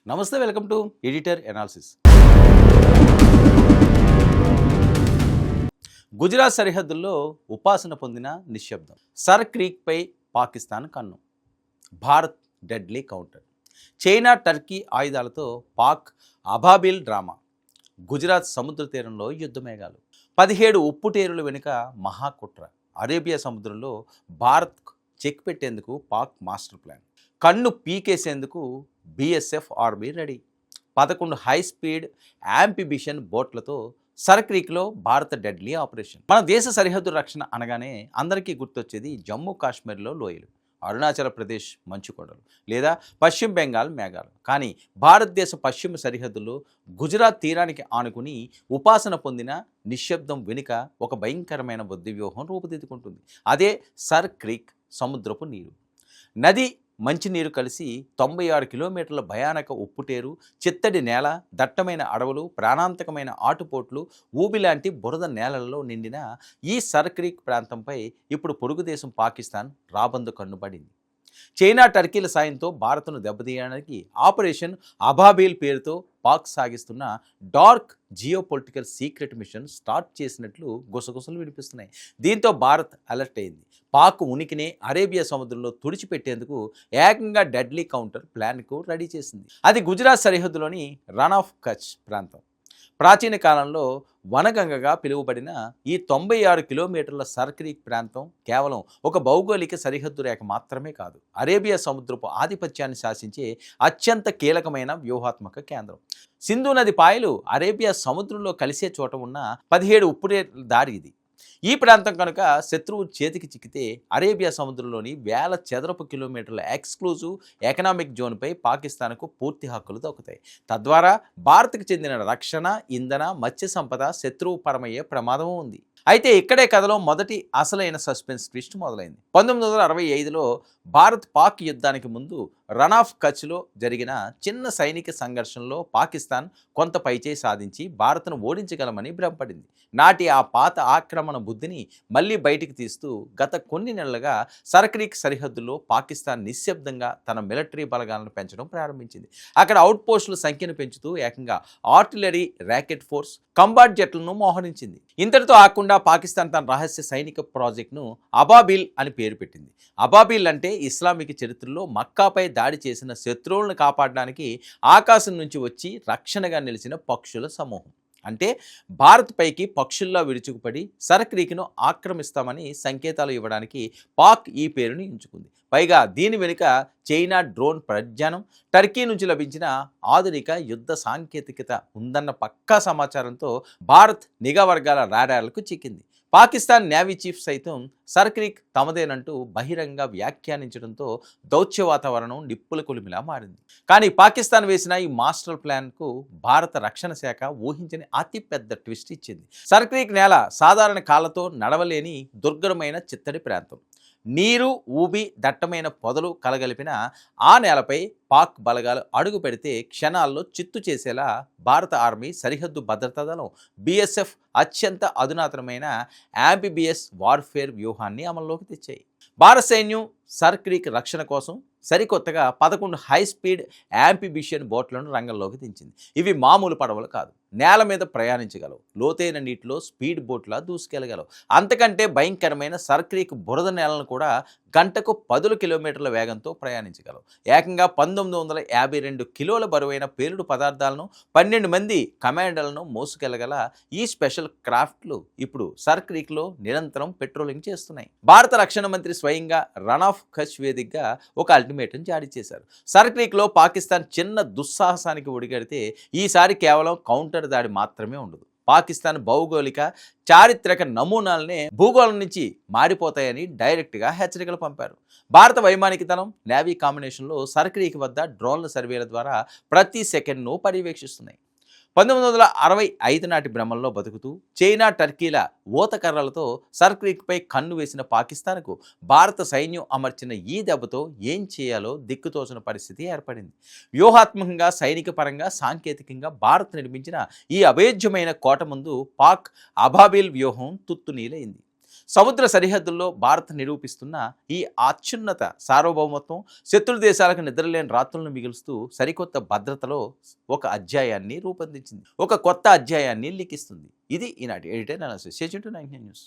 నమస్తే, welcome to editor analysis. Gujarat సరిహద్దుల్లో ఉపాసన పొందిన నిశ్శబ్దం. సర్ క్రీక్పై పాకిస్తాన్ కన్ను. Bharat deadly counter. China Turkey ఆయుధాలతో పాక్ అబాబిల్ డ్రామా. గుజరాత్ సముద్ర తీరంలో యుద్ధమేఘాలు. 17 ఉప్పుటేరుల వెనుక మహాకుట్ర. అరేబియా సముద్రంలో భారత్ చెక్ పెట్టేందుకు పాక్ మాస్టర్ ప్లాన్. కన్ను పీకేసేందుకు BSF army ready. 11 high speed amphibious బోట్లతో సర్ క్రీక్లో భారత డెడ్లీ ఆపరేషన్. మన దేశ సరిహద్దు రక్షణ అనగానే అందరికీ గుర్తొచ్చేది జమ్మూ కాశ్మీర్లో లోయలు, అరుణాచల్ ప్రదేశ్ మంచుకొండలు, లేదా పశ్చిమ బెంగాల్ మేఘాలు. కానీ భారతదేశ పశ్చిమ సరిహద్దులో గుజరాత్ తీరానికి ఆనుకుని ఉపాసన పొందిన నిశ్శబ్దం వెనుక ఒక భయంకరమైన బుద్ధి వ్యూహం రూపుదిద్దుకుంటుంది. అదే సర్ క్రీక్. సముద్రపు నీరు, నది, మంచినీరు కలిసి 96 కిలోమీటర్ల భయానక ఉప్పుటేరు, చిత్తడి నేల, దట్టమైన అడవులు, ప్రాణాంతకమైన ఆటుపోట్లు, ఊబిలాంటి బురద నేలల్లో నిండిన ఈ సర్ క్రీక్ ప్రాంతంపై ఇప్పుడు పొరుగు దేశం పాకిస్తాన్ రాబందు కన్నుపడింది. చైనా టర్కీల సాయంతో భారత్ను దెబ్బతీయడానికి ఆపరేషన్ అబాబిల్ పేరుతో పాక్ సాగిస్తున్న dark geopolitical secret mission start చేసినట్లు గుసగుసలు వినిపిస్తున్నాయి. దీంతో భారత్ అలర్ట్ అయింది. పాక్ ఉనికినే అరేబియా సముద్రంలో తుడిచిపెట్టేందుకు ఏకంగా డెడ్లీ కౌంటర్ ప్లాన్కు రెడీ చేసింది. అది గుజరాత్ సరిహద్దులోని రన్ ఆఫ్ కచ్ ప్రాంతం. ప్రాచీన కాలంలో వనగంగగా పిలువబడిన ఈ 96 కిలోమీటర్ల సర్ క్రీక్ ప్రాంతం కేవలం ఒక భౌగోళిక సరిహద్దు రేఖ మాత్రమే కాదు, అరేబియా సముద్రపు ఆధిపత్యాన్ని శాసించే అత్యంత కీలకమైన వ్యూహాత్మక కేంద్రం. సింధు నది పాయలు అరేబియా సముద్రంలో కలిసే చోట ఉన్న 17 ఉప్పుటేరుల దారి ఇది. ఈ ప్రాంతం కనుక శత్రువు చేతికి చిక్కితే అరేబియా సముద్రంలోని వేల చదరపు కిలోమీటర్ల ఎక్స్క్లూజివ్ ఎకనామిక్ జోన్పై పాకిస్తాన్కు పూర్తి హక్కులు దక్కుతాయి. తద్వారా భారత్కు చెందిన రక్షణ, ఇంధన, మత్స్య సంపద శత్రువు పరమయ్యే ప్రమాదం ఉంది. అయితే ఇక్కడే కథలో మొదటి అసలైన సస్పెన్స్ ట్విస్ట్ మొదలైంది. 1965లో భారత్ పాక్ యుద్ధానికి ముందు రన్ ఆఫ్ కచ్లో జరిగిన చిన్న సైనిక సంఘర్షణలో పాకిస్తాన్ కొంత పైచేయి సాధించి భారత్ను ఓడించగలమని భ్రమపడింది. నాటి ఆ పాత ఆక్రమణ బుద్ధిని మళ్ళీ బయటికి తీస్తూ గత కొన్ని నెలలుగా సర్ క్రీక్ సరిహద్దులో పాకిస్తాన్ నిశ్శబ్దంగా తన మిలిటరీ బలగాలను పెంచడం ప్రారంభించింది. అక్కడ అవుట్ పోస్టుల సంఖ్యను పెంచుతూ ఏకంగా ఆర్టిలరీ, ర్యాకెట్ ఫోర్స్, కంబాట్ జెట్లను మోహరించింది. ఇంతటితో ఆకుండా పాకిస్తాన్ తన రహస్య సైనిక ప్రాజెక్టును అబాబిల్ అని పేరు పెట్టింది. అబాబిల్ అంటే ఇస్లామిక్ చరిత్రలో మక్కాపై దాడి చేసిన శత్రువులను కాపాడడానికి ఆకాశం నుంచి వచ్చి రక్షణగా నిలిచిన పక్షుల సమూహం. అంటే భారత్ పైకి పక్షుల్లో విరుచుకుపడి సర్ క్రీక్ను ఆక్రమిస్తామని సంకేతాలు ఇవ్వడానికి పాక్ ఈ పేరును ఎంచుకుంది. పైగా దీని వెనుక చైనా డ్రోన్ ప్రజ్ఞానం, టర్కీ నుంచి లభించిన ఆధునిక యుద్ధ సాంకేతికత ఉందన్న పక్కా సమాచారంతో భారత్ నిఘా వర్గాల రాడార్లకు చిక్కింది. పాకిస్తాన్ నేవీ చీఫ్ సైతం సర్ క్రీక్ తమదేనంటూ బహిరంగ వ్యాఖ్యానించడంతో దౌత్య వాతావరణం నిప్పుల కొలిమిలా మారింది. కానీ పాకిస్తాన్ వేసిన ఈ మాస్టర్ ప్లాన్కు భారత రక్షణ శాఖ ఊహించని అతిపెద్ద ట్విస్ట్ ఇచ్చింది. సర్ క్రీక్ నేల సాధారణ కాళ్ళతో నడవలేని దుర్గరమైన చిత్తడి ప్రాంతం. నీరు, ఊబి, దట్టమైన పొదలు కలగలిపిన ఆ నేలపై పాక్ బలగాలు అడుగు పెడితే క్షణాల్లో చిత్తు చేసేలా భారత ఆర్మీ సరిహద్దు భద్రతా దళం బీఎస్ఎఫ్ అత్యంత అధునాతనమైన యాంఫిబియస్ వార్ఫేర్ వ్యూహాన్ని అమల్లోకి తెచ్చాయి. భారత సైన్యం సర్ క్రీక్ రక్షణ కోసం సరికొత్తగా 11 హై స్పీడ్ యాంఫిబిషన్ బోట్లను రంగంలోకి దించింది. ఇవి మామూలు పడవలు కాదు, నేల మీద ప్రయాణించగలవు, లోతైన నీటిలో స్పీడ్ బోట్లా దూసుకెళ్లగలవు. అంతకంటే భయంకరమైన సర్ క్రీక్ బురద నేలను కూడా గంటకు 10 కిలోమీటర్ల వేగంతో ప్రయాణించగలవు. ఏకంగా 1952 కిలోల బరువైన పేలుడు పదార్థాలను 12 మంది కమాండర్లను మోసుకెళ్లగల ఈ స్పెషల్ క్రాఫ్ట్లు ఇప్పుడు సర్ క్రీక్లో నిరంతరం పెట్రోలింగ్ చేస్తున్నాయి. భారత రక్షణ మంత్రి స్వయంగా రన్ ఆఫ్ కచ్ వేదికగా ఒక అల్టిమేటం జారీ చేశారు. సర్ క్రీక్లో పాకిస్తాన్ చిన్న దుస్సాహసానికి ఒడిగడితే ఈసారి కేవలం కౌంటర్ దాడి మాత్రమే ఉండదు. పాకిస్తాన్ భౌగోళిక, చారిత్రక నమూనాలనే భూగోళం నుంచి మారిపోతాయని డైరెక్ట్గా హెచ్చరికలు పంపారు. భారత వైమానికదళం, నేవీ కాంబినేషన్లో సర్ క్రీక్ వద్ద డ్రోన్ల సర్వేల ద్వారా ప్రతి సెకండ్ను పర్యవేక్షిస్తున్నాయి. 1965 నాటి భ్రమంలో బతుకుతూ చైనా టర్కీల ఊతకర్రలతో సర్ క్రీక్పై కన్ను వేసిన పాకిస్తాన్కు భారత సైన్యం అమర్చిన ఈ దెబ్బతో ఏం చేయాలో దిక్కుతోచని పరిస్థితి ఏర్పడింది. వ్యూహాత్మకంగా, సైనిక పరంగా, సాంకేతికంగా భారత్ నిర్మించిన ఈ అభేద్యమైన కోట ముందు పాక్ అబాబిల్ వ్యూహం తుత్తునీలైంది. సముద్ర సరిహద్దుల్లో భారత్ నిరూపిస్తున్న ఈ అత్యున్నత సార్వభౌమత్వం శత్రు దేశాలకు నిద్రలేని రాత్రులను మిగులుస్తూ సరికొత్త భద్రతలో ఒక అధ్యాయాన్ని రూపొందించింది, ఒక కొత్త అధ్యాయాన్ని లిఖిస్తుంది. ఇది ఈనాటి editor analysis. Stay tuned to 99 news.